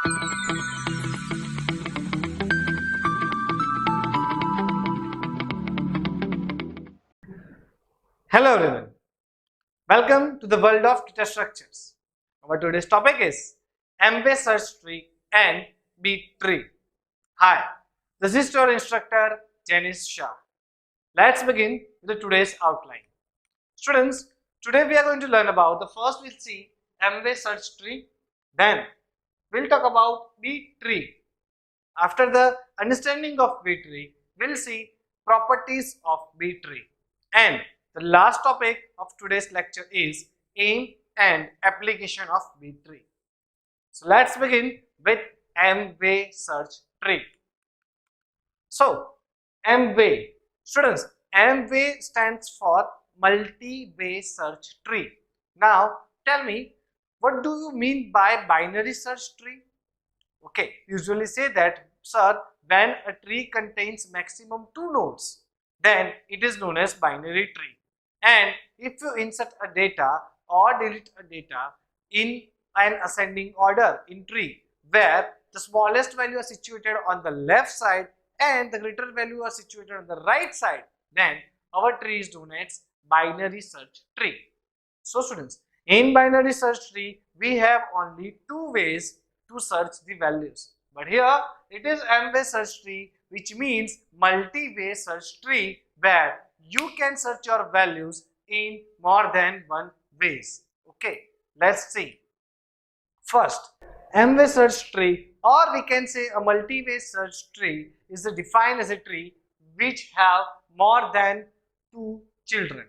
Hello everyone, welcome to the world of data structures. Our today's topic is Embed search tree and B tree. Hi, this is your instructor Janice Shah. Let's begin with today's outline. Students, today we are going to learn about the first we'll see Embed search tree, then we'll talk about B tree. After the understanding of B tree, we'll see properties of B tree, and the last topic of today's lecture is aim and application of B tree. So let's begin with Embed search tree. So Embed, students, Embed stands for multi-way search tree. Now tell me, what do you mean by binary search tree? Okay, usually say that, sir, when a tree contains maximum 2 nodes, then it is known as binary tree. And if you insert a data or delete a data in an ascending order in tree, where the smallest value are situated on the left side and the greater value are situated on the right side, then our tree is known as binary search tree. So students, in binary search tree, we have only 2 ways to search the values. But here it is Embed search tree, which means multi-way search tree, where you can search your values in more than one ways. Okay, let's see. First, Embed search tree, or we can say a multi-way search tree, is defined as a tree which have more than 2 children.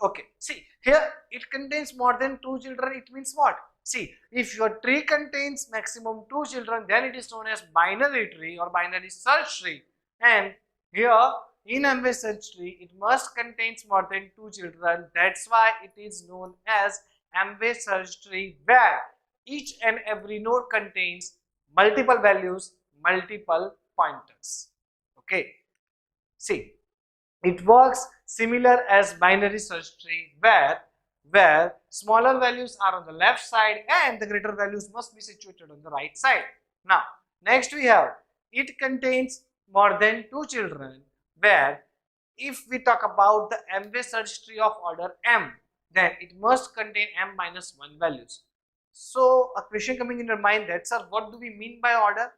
Okay, see here it contains more than 2 children. It means what? See, if your tree contains maximum 2 children, then it is known as binary tree or binary search tree. And here in Embed search tree, it must contains more than 2 children. That's why it is known as Embed search tree, where each and every node contains multiple values, multiple pointers. Okay, see, it works similar as binary search tree, where smaller values are on the left side and the greater values must be situated on the right side. Now, next we have, it contains more than 2 children, where if we talk about the Embed search tree of order m, then it must contain m minus 1 values. So a question coming in your mind, that sir, what do we mean by order?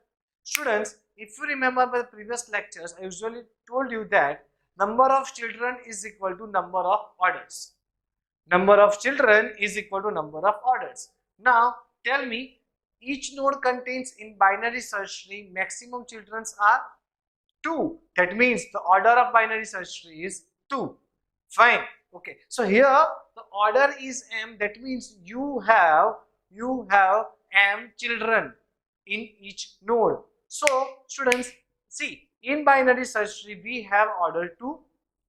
Students, if you remember by the previous lectures, I usually told you that number of children is equal to number of orders. Number of children is equal to number of orders. Now tell me, each node contains in binary search tree maximum children are 2. That means the order of binary search tree is 2. Fine. Okay. So here the order is m. That means you have m children in each node. So students, see, in binary search tree we have order 2,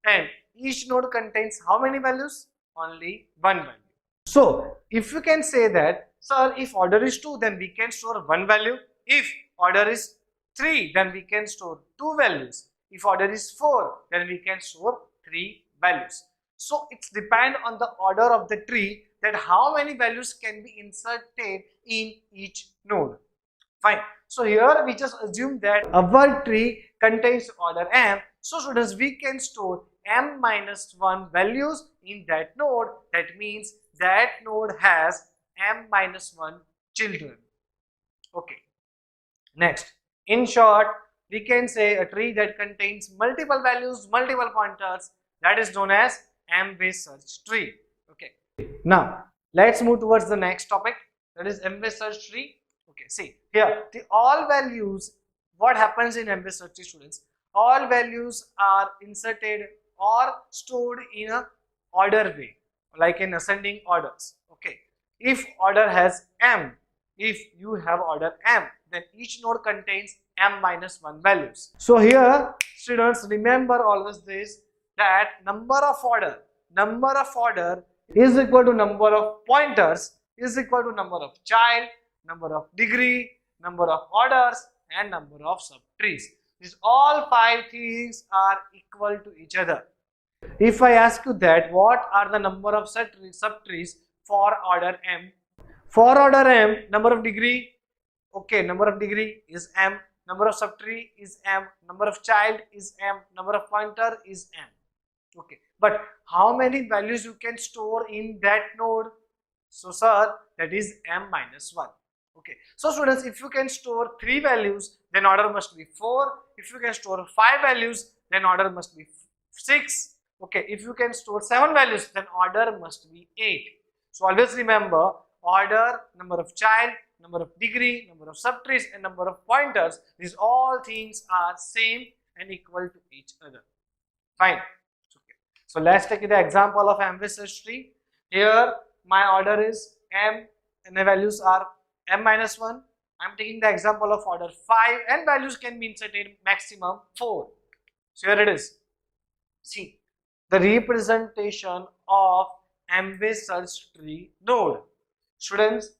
and each node contains how many values? Only 1 value. So if you can say that, sir, if order is 2, then we can store 1 value. If order is 3, then we can store 2 values. If order is 4, then we can store 3 values. So it's depend on the order of the tree that how many values can be inserted in each node. Fine. So here we just assume that our tree contains order m. So students, we can store m minus 1 values in that node. That means that node has m minus 1 children. Okay. Next, in short, we can say a tree that contains multiple values, multiple pointers, that is known as Embed search tree. Okay. Now let's move towards the next topic, that is Embed search tree. Okay, see here the all values, what happens in Embed search tree, students, all values are inserted or stored in a order way, like in ascending orders. Okay, if order has m, if you have order m, then each node contains m minus 1 values. So here students, remember always this, that number of order is equal to number of pointers is equal to number of child, number of degree, number of orders, and number of subtrees. These all 5 things are equal to each other. If I ask you that what are the number of subtrees for order m? For order m, number of degree Okay, number of degree is m, number of subtree is m, number of child is m, number of pointer is m. Okay, but how many values you can store in that node? So sir, that is m minus 1. Okay, so students, if you can store 3 values, then order must be 4. If you can store 5 values, then order must be 6. Okay, if you can store 7 values, then order must be 8. So always remember, order, number of child, number of degree, number of subtrees, and number of pointers, these all things are same and equal to each other. Fine. Okay. So let's take the example of Embed search tree. Here my order is m and the values are m minus 1. I'm taking the example of order 5 and values can be inserted maximum 4. So here it is. See the representation of Embed search tree node. Students,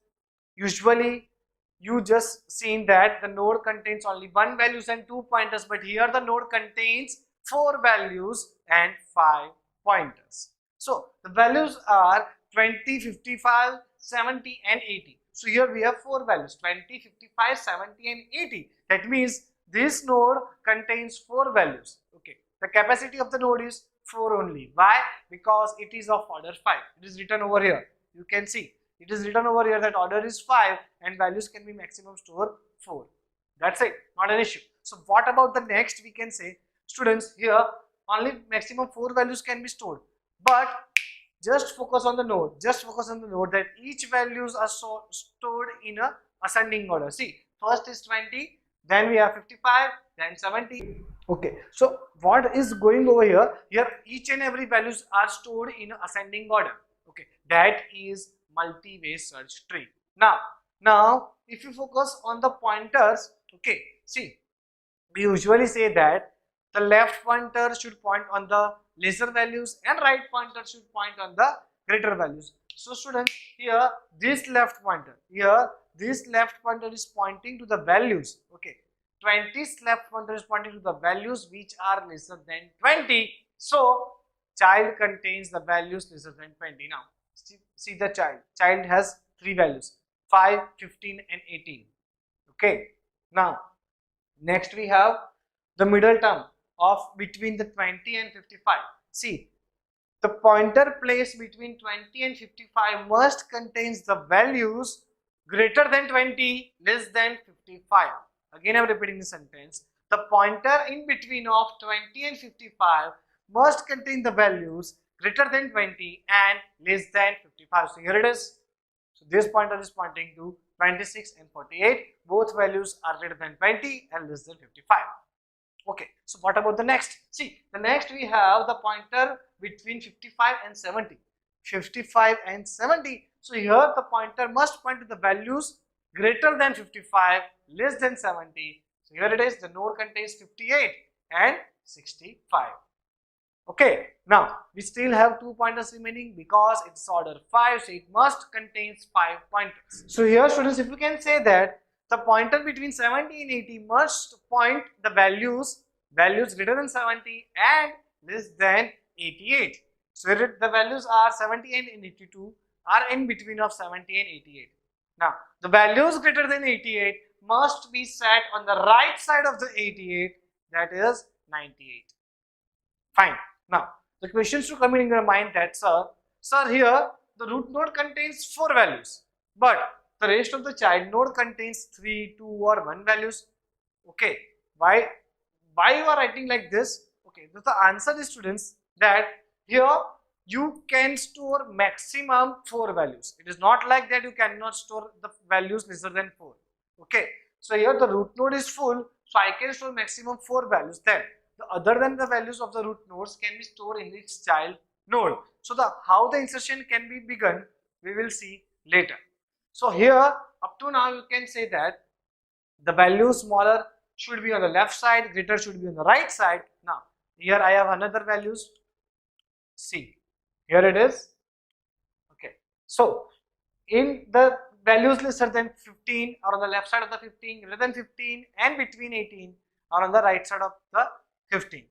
usually you just seen that the node contains only 1 values and 2 pointers, but here the node contains 4 values and 5 pointers. So the values are 20, 55, 70 and 80. So here we have 4 values, 20, 55, 70 and 80. That means this node contains 4 values. Okay, the capacity of the node is 4 only. Why? Because it is of order 5. It is written over here. You can see it is written over here that order is 5 and values can be maximum store 4. That's it, not an issue. So what about the next? We can say, students, here only maximum 4 values can be stored, but just focus on the node. Just focus on the node that each values are stored in a ascending order. See, first is 20, then we have 55, then 70. Okay, so what is going over here? Here each and every values are stored in ascending order. Okay, that is multi-way search tree. Now if you focus on the pointers, okay, see, we usually say that the left pointer should point on the lesser values and right pointer should point on the greater values. So students, here this left pointer is pointing to the values. Okay, 20's left pointer is pointing to the values which are lesser than 20. So child contains the values lesser than 20. Now see the child has 3 values, 5, 15 and 18. Okay, now next we have the middle term of between the 20 and 55. See, the pointer placed between 20 and 55 must contains the values greater than 20, less than 55. Again, I am repeating the sentence. The pointer in between of 20 and 55 must contain the values greater than 20 and less than 55. So here it is. So this pointer is pointing to 26 and 48. Both values are greater than 20 and less than 55. Okay, so what about the next? See, the next we have the pointer between 55 and 70. 55 and 70. So here the pointer must point to the values greater than 55, less than 70. So here it is, the node contains 58 and 65. Okay, now we still have 2 pointers remaining because it's order 5, so it must contains 5 pointers. So here students, if you can say that the pointer between 70 and 80 must point the values greater than 70 and less than 88. So here the values are 70 and 82 are in between of 70 and 88. Now the values greater than 88 must be set on the right side of the 88, that is 98. Fine. Now the questions to come in your mind that sir here the root node contains 4 values, but the rest of the child node contains 3, 2 or 1 values. Okay, why you are writing like this? Okay, the answer is, students, that here you can store maximum 4 values. It is not like that you cannot store the values lesser than 4. Okay, so here the root node is full, so I can store maximum 4 values. Then the other than the values of the root nodes can be stored in its child node. So how the insertion can be begun, we will see later. So here up to now you can say that the value smaller should be on the left side, greater should be on the right side. Now here I have another values. See, here it is. Okay, so in the values lesser than 15 are on the left side of the 15, greater than 15 and between 18 are on the right side of the 15.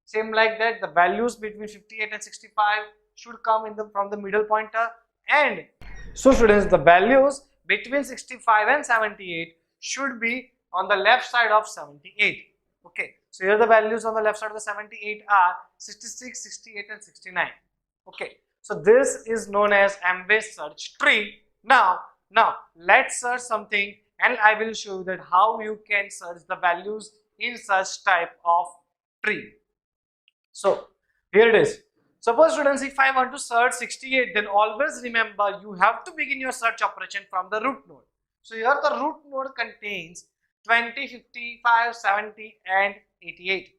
Same like that, the values between 58 and 65 should come in from the middle pointer. And so students, the values between 65 and 78 should be on the left side of 78. Okay, so here the values on the left side of the 78 are 66, 68 and 69. Okay, so this is known as Embed search tree. Now let's search something and I will show you that how you can search the values in such type of tree. So here it is. Suppose students, if I want to search 68, then always remember you have to begin your search operation from the root node. So here the root node contains 20, 55, 70 and 88.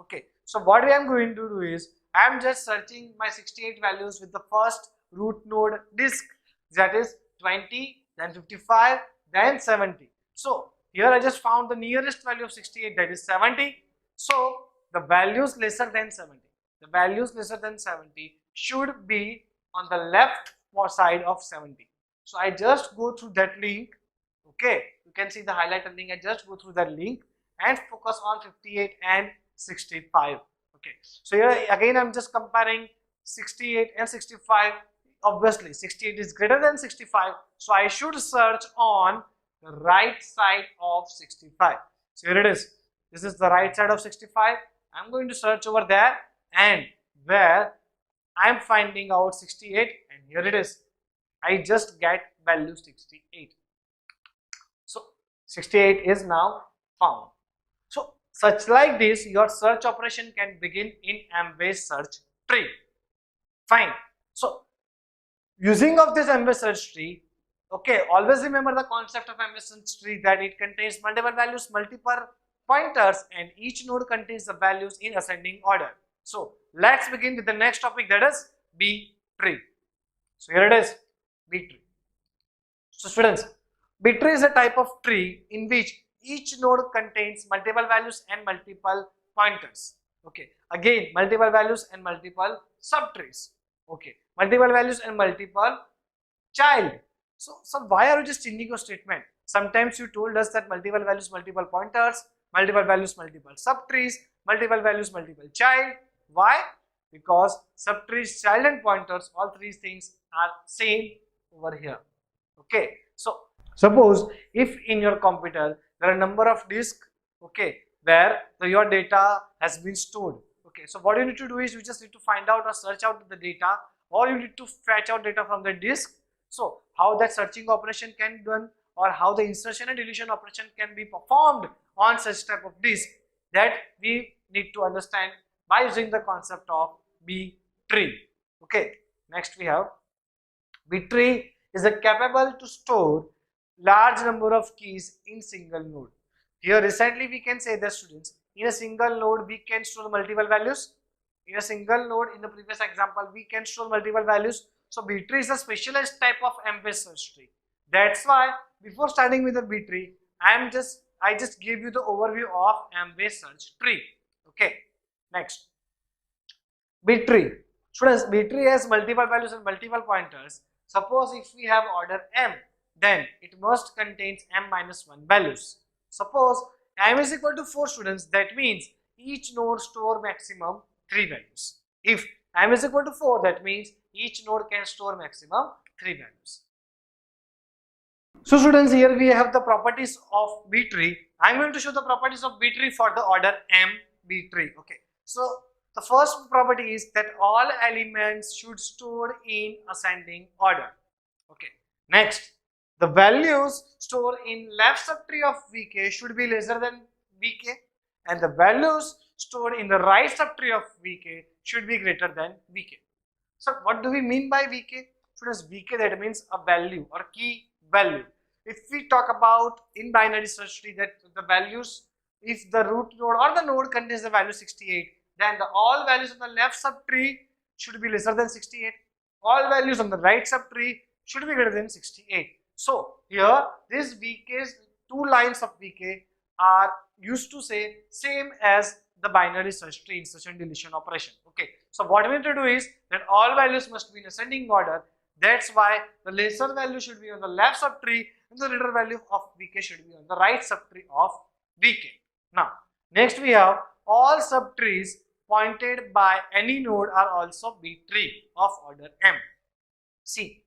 Okay, so what I am going to do is I am just searching my 68 values with the first root node disk, that is 20, then 55, then 70. So here I just found the nearest value of 68, that is 70. So the values lesser than 70. The values lesser than 70 should be on the left side of 70. So I just go through that link. Okay, you can see the highlighted link. I just go through that link and focus on 58 and 65. Okay, so here again I'm just comparing 68 and 65. Obviously 68 is greater than 65, so I should search on the right side of 65. So here it is. This is the right side of 65. I'm going to search over there, and where I'm finding out 68, and here it is. I just get value 68. So 68 is now found. So such like this, your search operation can begin in Embed search tree. Fine. So using of this Embed search tree, okay, always remember the concept of Embed search tree, that it contains multiple values, multiple pointers, and each node contains the values in ascending order. So let's begin with the next topic, that is B tree. So here it is, B tree. So students, B tree is a type of tree in which each node contains multiple values and multiple pointers. Okay, again multiple values and multiple subtrees. Okay, multiple values and multiple child. So why are you just changing your statement? Sometimes you told us that multiple values, multiple pointers, multiple values, multiple subtrees, multiple values, multiple child. Why? Because subtrees, child and pointers, all three things are same over here. Okay, so suppose if in your computer there are a number of disks, okay, where your data has been stored. Okay, so what you need to do is you just need to find out or search out the data, or you need to fetch out data from the disk. So how that searching operation can be done, or how the insertion and deletion operation can be performed on such type of disk, that we need to understand by using the concept of B tree. Okay, next we have B tree is capable to store large number of keys in single node. Here recently we can say that students, in a single node we can store multiple values. In a single node, in the previous example, we can store multiple values. So B tree is a specialized type of Embed search tree. That's why before starting with the B tree, I just gave you the overview of Embed search tree. Okay, next B tree. Students, B tree has multiple values and multiple pointers. Suppose if we have order M, then it must contain M minus 1 values. Suppose M is equal to 4 students, that means each node store maximum 3 values. If M is equal to 4, that means each node can store maximum 3 values. So students, here we have the properties of B tree. I am going to show the properties of B tree for the order M B tree. Okay, so the first property is that all elements should store in ascending order. Okay, next, the values stored in left subtree of VK should be lesser than VK, and the values stored in the right subtree of VK should be greater than VK. So what do we mean by VK? Students, VK, that means a value or key value. If we talk about in binary search tree, that the values, if the root node or the node contains the value 68, then all values on the left subtree should be lesser than 68. All values on the right subtree should be greater than 68. So here this VK's two lines of VK are used to say same as the binary search tree insertion deletion operation. Okay, so what we need to do is that all values must be in ascending order. That's why the lesser value should be on the left subtree and the greater value of VK should be on the right subtree of VK. Now next we have all subtrees pointed by any node are also B tree of order M. See,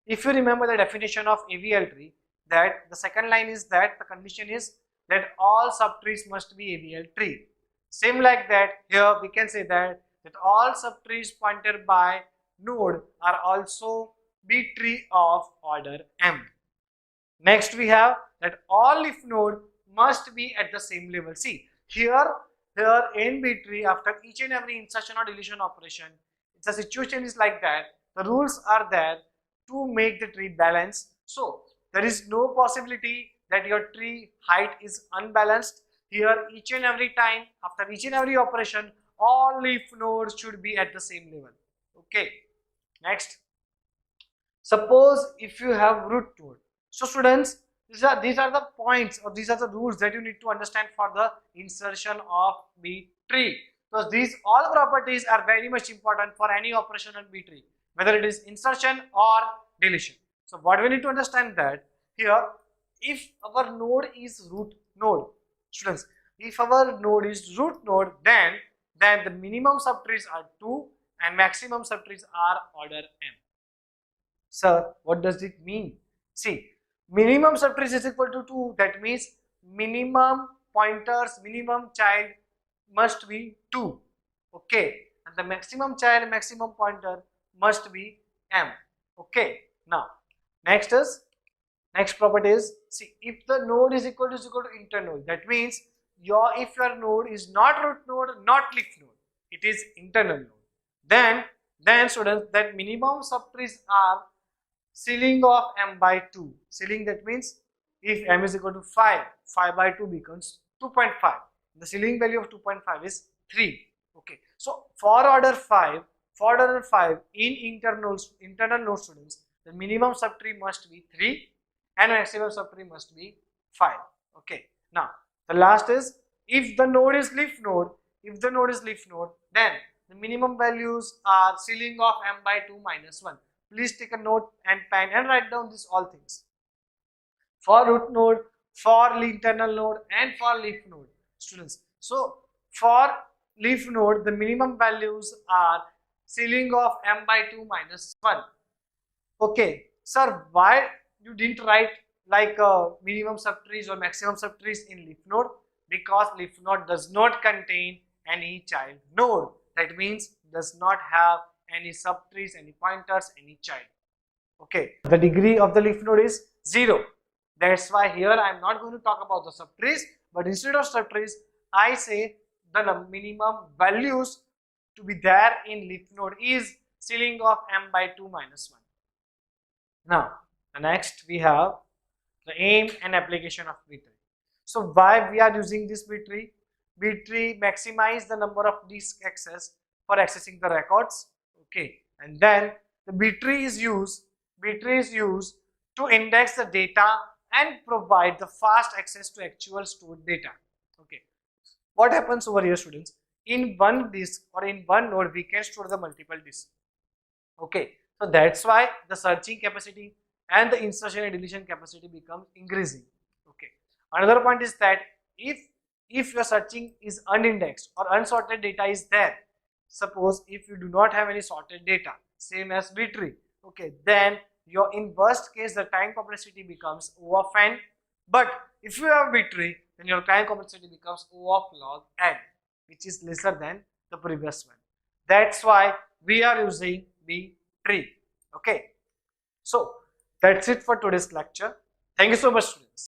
if you remember the definition of AVL tree, that the second line is that the condition is that all subtrees must be ABL tree. Same like that, here we can say that all subtrees pointed by node are also B tree of order M. Next we have that all leaf node must be at the same level. See here in B tree, after each and every insertion or deletion operation, the situation is like that. The rules are there to make the tree balanced. So there is no possibility that your tree height is unbalanced. Here each and every time, after each and every operation, all leaf nodes should be at the same level. Okay. Next, suppose if you have root node. So students, these are the points, or these are the rules that you need to understand for the insertion of B tree. So these all properties are very much important for any operation on B tree, whether it is insertion or deletion. So what we need to understand that here, if our node is root node, students, if our node is root node, then the minimum subtrees are 2 and maximum subtrees are order M. Sir, what does it mean? See, minimum subtrees is equal to 2. That means minimum pointers, minimum child must be 2. Okay. And the maximum child, maximum pointer must be M. Okay. Now, next property is, see, if the node is equal to internode, that means if your node is not root node, not leaf node, it is internal node, then students, that minimum subtrees are ceiling of M by 2. Ceiling, that means if M is equal to 5, 5 by 2 becomes 2.5. The ceiling value of 2.5 is 3. Okay. So for order 5 in internal node students, the minimum subtree must be 3 and maximum subtree must be 5. Okay. Now the last is, if the node is leaf node, then the minimum values are ceiling of M by 2 minus 1. Please take a note and pen and write down these all things. For root node, for internal node, and for leaf node, students. So for leaf node, the minimum values are ceiling of M by 2 minus 1. Okay, sir, why you didn't write like minimum subtrees or maximum subtrees in leaf node? Because leaf node does not contain any child node. That means does not have any subtrees, any pointers, any child. Okay, the degree of the leaf node is 0. That's why here I am not going to talk about the subtrees, but instead of subtrees, I say the minimum values to be there in leaf node is ceiling of M by 2 minus 1. Now, the next we have the aim and application of B tree. So why we are using this B tree? B tree maximize the number of disk access for accessing the records. Okay, and then the B tree is used to index the data and provide the fast access to actual stored data. Okay, what happens over here, students? In one disk or in one node, we can store the multiple disks. Okay, so that's why the searching capacity and the insertion and deletion capacity becomes increasing. Okay, another point is that if your searching is unindexed or unsorted data is there, suppose if you do not have any sorted data, same as B tree, okay, then your in worst case the time complexity becomes O of n. But if you have B tree, then your time complexity becomes O of log n, which is lesser than the previous one. That's why we are using B tree. Okay, so that's it for today's lecture. Thank you so much, students.